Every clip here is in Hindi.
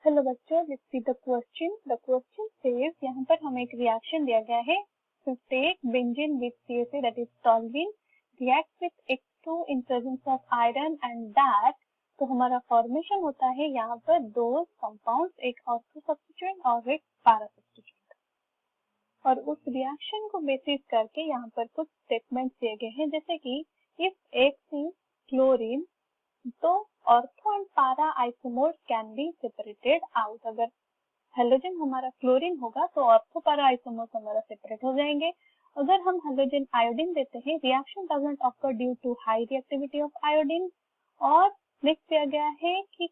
हेलो बच्चों, let's see the question. The question says, यहाँ पर हमें एक रिएक्शन दिया गया है। तो take benzene with CSA that is toluene react with X2 in presence of iron and that. तो हमारा फॉर्मेशन होता है यहाँ पर दो कंपाउंड्स, एक ऑर्थो सब्स्टिट्यूएंट और एक पैरा सब्स्टिट्यूएंट। और उस रिएक्शन को बेसिस करके यहाँ पर कुछ स्टेटमेंट्स दिए गए हैं, जैसे कि इफ X इज क्लोरीन तो ortho and para isomers can be separated out. अगर हेलोजन हमारा क्लोरीन होगा तो ऑर्थो पैरा आइसोमर्स हमारा सेपरेट हो जाएंगे। अगर हम हेलोजन आयोडीन देते हैं, reaction doesn't occur due to high reactivity of iodine. और नेक्स्ट दिया गया है कि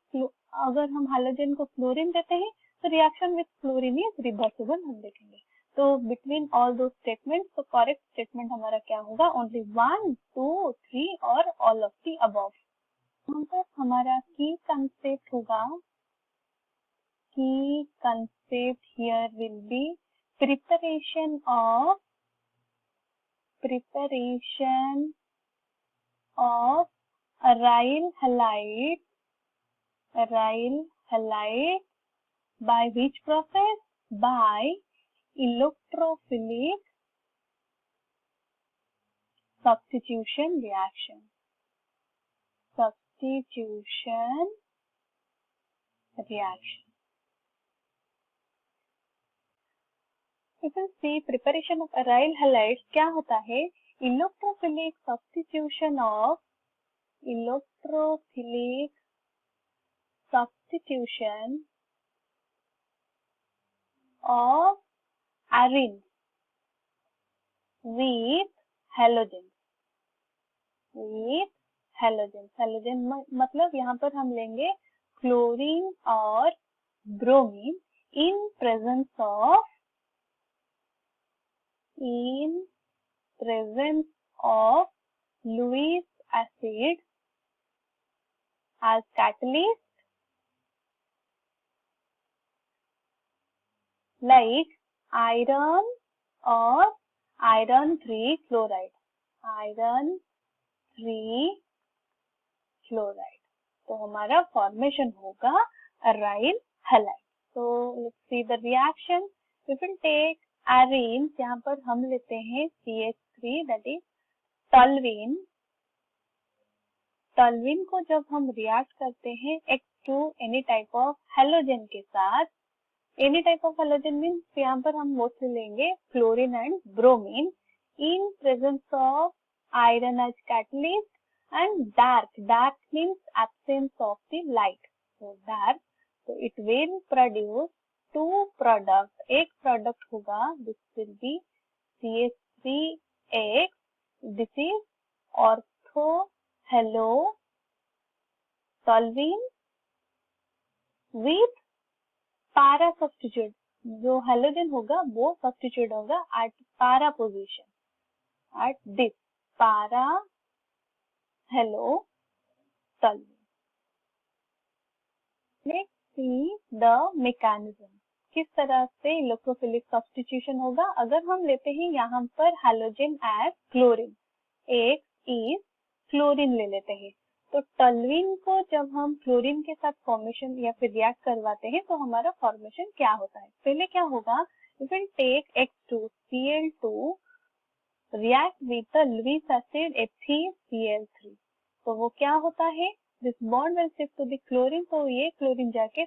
अगर हम हेलोजन को क्लोरीन देते हैं तो reaction with chlorine is reversible, हम देखेंगे। तो बिटवीन ऑल दो स्टेटमेंट्स, तो करेक्ट स्टेटमेंट हमारा क्या होगा? ओनली 1, 2, 3 और ऑल ऑफ द अबव। यहाँ पर हमारा की कंसेप्ट होगा, की concept here will be preparation of aryl halide by which process? By electrophilic substitution reaction. If you see preparation of aryl halides, क्या होता है? Electrophilic substitution of arene with halogen. Halogen मतलब यहाँ पर हम लेंगे क्लोरीन और bromine in presence of Lewis acid as catalyst, like iron or iron 3 chloride. तो हमारा फॉर्मेशन होगा aryl halide. So let's see the reaction. We will take arenes, यहाँ पर हम लेते हैं CH3 that is toluene. Toluene को जब हम रिएक्ट करते हैं X2 any type of halogen के साथ, any type of halogen means यहाँ पर हम मोस्टली लेंगे chlorine and bromine in presence of iron as catalyst and dark means absence of the light, so dark, तो it will produce two product, एक प्रोडक्ट होगा, this will be CH3X, this is ortho halo toluene with para substitute. जो हेलोजन होगा वो सब्स्टिट्यूट होगा at para position, at this para halo toluene. Let's see the mechanism, किस तरह से इलेक्ट्रोफिलिक सब्स्टिट्यूशन होगा। अगर हम लेते हैं यहाँ पर हेलोजन एज क्लोरीन, एक इज क्लोरीन ले लेते हैं, तो टॉल्यूइन को जब हम क्लोरीन के साथ फॉर्मेशन या फिर रिएक्ट करवाते हैं तो हमारा फॉर्मेशन क्या होता है? पहले क्या होगा? We will take X2 Cl2 react with the Lewis acid FeCl3, तो वो क्या होता है? This bond will shift to the chlorine, तो ये क्लोरीन जाके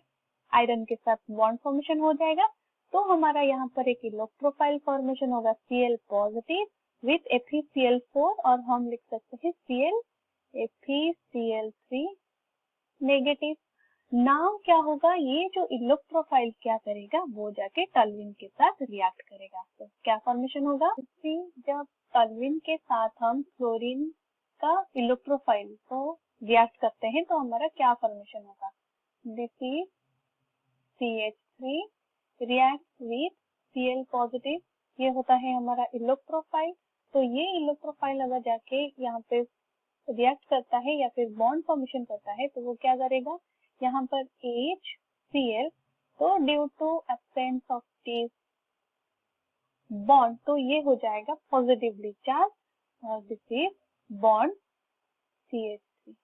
आयरन के साथ बॉन्ड फॉर्मेशन हो जाएगा। तो हमारा यहाँ पर एक इलेक्ट्रोफाइल फॉर्मेशन होगा Cl पॉजिटिव विथ FeCl4, और हम लिख सकते हैं FeCl3 नेगेटिव। नाउ क्या होगा? ये जो इलेक्ट्रोफाइल क्या करेगा? वो जाके टॉल्यूइन के साथ रिएक्ट करेगा, तो क्या फॉर्मेशन होगा? जब टॉल्यूइन के साथ हम क्लोरीन का इलेक्ट्रोफाइल को रिएक्ट करते हैं तो हमारा क्या फॉर्मेशन होगा? This is CH3 react with Cl positive, ये होता है हमारा इलेक्ट्रोफाइल। तो ये इलेक्ट्रोफाइल अगर जाके यहाँ पे रिएक्ट करता है या फिर बॉन्ड फॉर्मेशन करता है तो वो क्या करेगा? यहाँ पर HCl, तो due to absence of this bond तो ये हो जाएगा पॉजिटिवली चार्ज, और this is bond CH3।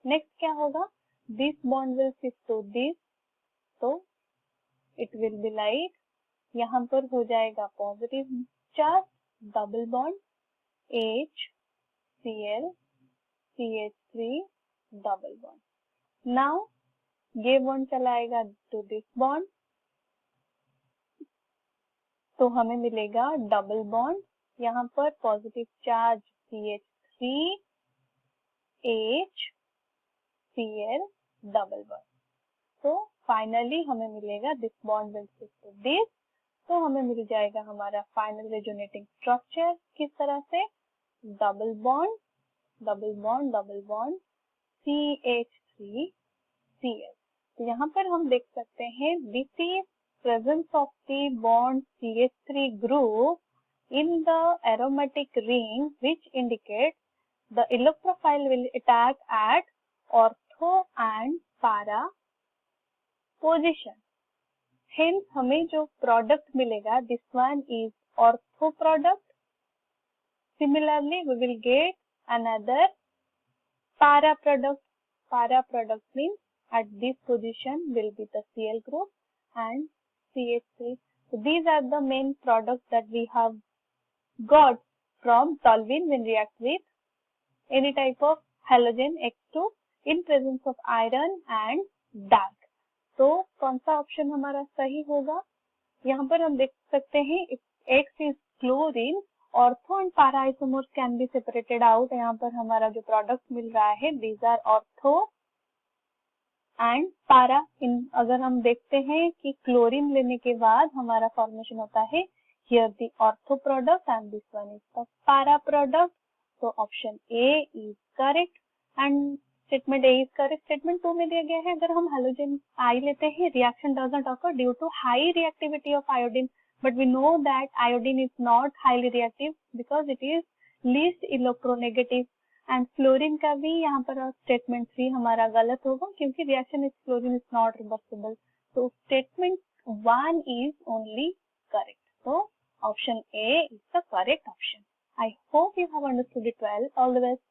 Next क्या होगा? This bond will shift to this, तो इट विल बी लाइक, यहाँ पर हो जाएगा positive charge, double bond HCl CH3 double bond. Now ये बॉन्ड चलाएगा टू दिस बॉन्ड, तो हमें मिलेगा डबल बॉन्ड, यहाँ पर positive charge CH3 HCl double bond. तो फाइनली हमें मिलेगा this bond will stick to this. तो हमें मिल जाएगा हमारा फाइनल रेजोनेटिंग स्ट्रक्चर किस तरह से, double bond double bond double bond CH3 Cl. तो यहाँ पर हम देख सकते हैं this is presence of the bond CH3 group in the aromatic ring, which indicates the electrophile will attack at ortho and para position. Hence हमें जो product मिलेगा, this one is ortho product. Similarly, we will get another para product. Para product means at this position will be the Cl group and CH3. So these are the main products that we have got from toluene when react with any type of halogen X2 in presence of iron and dark. तो कौन सा ऑप्शन हमारा सही होगा, यहाँ पर हम देख सकते हैं X is chlorine, ortho and para isomers can be separated out. यहाँ पर हमारा जो प्रोडक्ट मिल रहा है these are ortho and para. अगर हम देखते हैं कि क्लोरीन लेने के बाद हमारा फॉर्मेशन होता है here the ortho product and this one is the para product. तो option A is correct and statement A is correct. Statement 2 में दिया गया है अगर हम हाइड्रोजन I लेते हैं, reaction does not occur due to high reactivity of iodine, but we know that iodine is not highly reactive because it is least electronegative. And fluorine का भी यहाँ पर स्टेटमेंट 3 हमारा गलत होगा क्योंकि reaction is fluorine is not reversible. तो statement 1 is only correct. So option A is the correct option. I hope you have understood it well. All the best.